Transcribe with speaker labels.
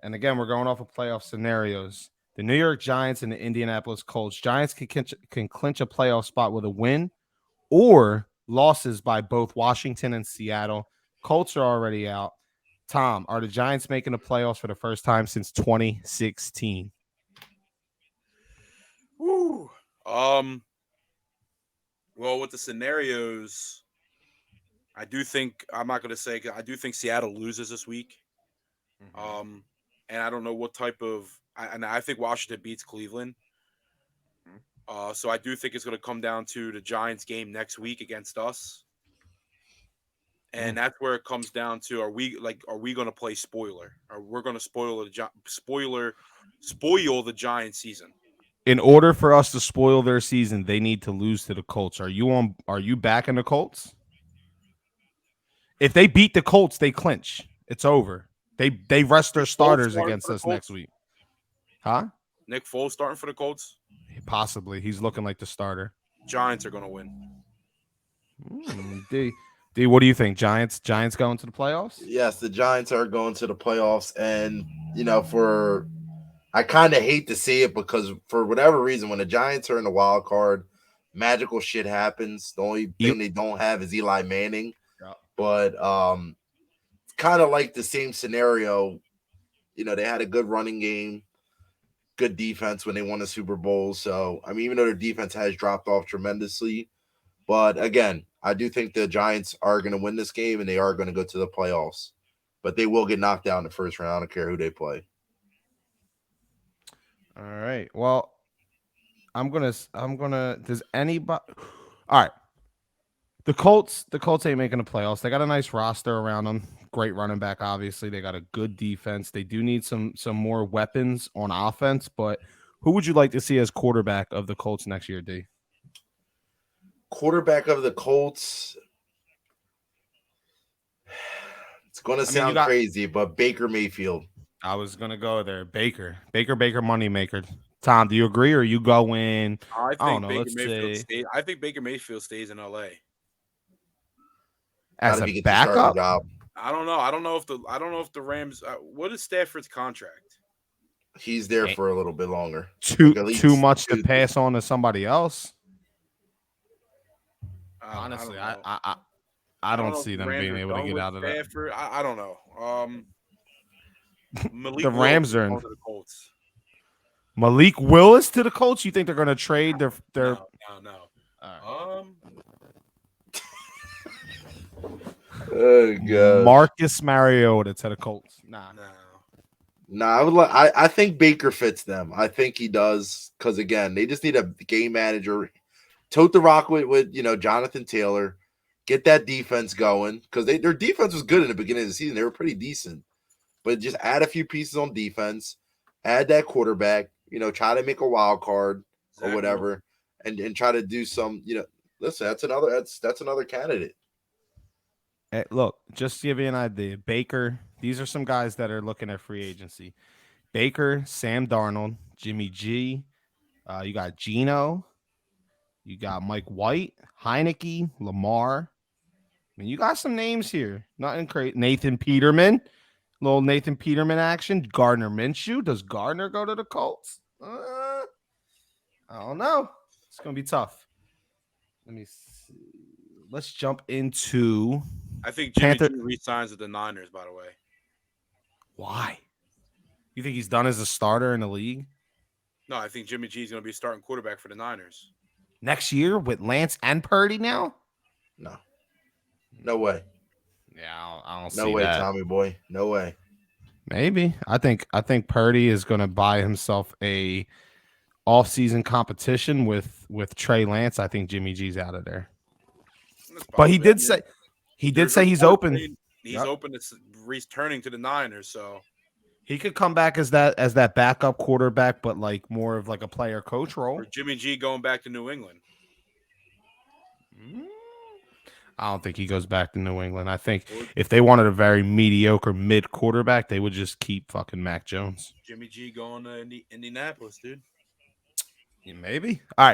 Speaker 1: And again, we're going off of playoff scenarios. The New York Giants and the Indianapolis Colts. Giants can clinch a playoff spot with a win or losses by both Washington and Seattle. Colts are already out. Tom, are the Giants making the playoffs for the first time since 2016?
Speaker 2: Woo. Well, with the scenarios, I do think I'm not going to say I do think Seattle loses this week. And I don't know what type of and I think Washington beats Cleveland. So I do think it's going to come down to the Giants game next week against us. And that's where it comes down to: are we going to play spoiler? Or we're going to spoil the Giants season?
Speaker 1: In order for us to spoil their season, they need to lose to the Colts. Are you backing the Colts? If they beat the Colts, they clinch. It's over. They rest their starters against us next week. Huh?
Speaker 2: Nick Foles starting for the Colts?
Speaker 1: Possibly. He's looking like the starter.
Speaker 2: Giants are going to win.
Speaker 1: D, what do you think? Giants going to the playoffs?
Speaker 3: Yes, the Giants are going to the playoffs. And, I kind of hate to see it because for whatever reason, when the Giants are in the wild card, magical shit happens. The only thing they don't have is Eli Manning. Yeah. But it's kind of like the same scenario. They had a good running game, good defense when they won the Super Bowl. So, even though their defense has dropped off tremendously, but again, I do think the Giants are going to win this game and they are going to go to the playoffs. But they will get knocked out in the first round. I don't care who they play.
Speaker 1: All right. Well, I'm gonna. Does anybody? All right. The Colts ain't making the playoffs. They got a nice roster around them. Great running back, obviously. They got a good defense. They do need some more weapons on offense. But who would you like to see as quarterback of the Colts next year, D?
Speaker 3: Quarterback of the Colts. It's going to sound crazy, but Baker Mayfield.
Speaker 1: I was going to go there. Baker moneymaker. Tom, do you agree or you go in?
Speaker 2: I think Baker Mayfield stays in LA.
Speaker 1: As a backup?
Speaker 2: I don't know. I don't know if the Rams what is Stafford's contract?
Speaker 3: He's there for a little bit longer.
Speaker 1: Too much to pass on to somebody else. Honestly, I don't see them being able to get out of that.
Speaker 2: I don't know.
Speaker 1: The Rams are in the Colts. Malik Willis to the Colts? You think they're going to trade their?
Speaker 2: No.
Speaker 3: Oh god.
Speaker 1: Marcus Mariota to the Colts. Nah.
Speaker 3: I think Baker fits them. I think he does because again, they just need a game manager. Tote the rock with Jonathan Taylor, get that defense going because their defense was good in the beginning of the season. They were pretty decent, but just add a few pieces on defense, add that quarterback. Try to make a wild card or whatever, and try to do some. Listen, that's another candidate.
Speaker 1: Hey, look, just to give you an idea, Baker. These are some guys that are looking at free agency. Baker, Sam Darnold, Jimmy G. You got Geno. You got Mike White, Heineke, Lamar. You got some names here. Nothing crazy. Nathan Peterman. Little Nathan Peterman action. Gardner Minshew. Does Gardner go to the Colts? I don't know. It's going to be tough. Let me see. Let's jump into...
Speaker 2: I think Jimmy G re-signs with the Niners, by the way.
Speaker 1: Why? You think he's done as a starter in the league?
Speaker 2: No, I think Jimmy G is going to be a starting quarterback for the Niners.
Speaker 1: Next year with Lance and Purdy now?
Speaker 3: No way.
Speaker 1: Yeah, I don't see
Speaker 3: that. No way,
Speaker 1: that.
Speaker 3: Tommy boy. No way.
Speaker 1: Maybe. I think Purdy is going to buy himself a off-season competition with Trey Lance. I think Jimmy G's out of there. But he did say he's open.
Speaker 2: He's open to returning to the Niners, so
Speaker 1: he could come back as that backup quarterback, but like more of like a player coach role.
Speaker 2: Or Jimmy G going back to New England.
Speaker 1: I don't think he goes back to New England. I think if they wanted a very mediocre mid quarterback, they would just keep fucking Mac Jones.
Speaker 2: Jimmy G going to Indianapolis, dude.
Speaker 1: Yeah, maybe. All right.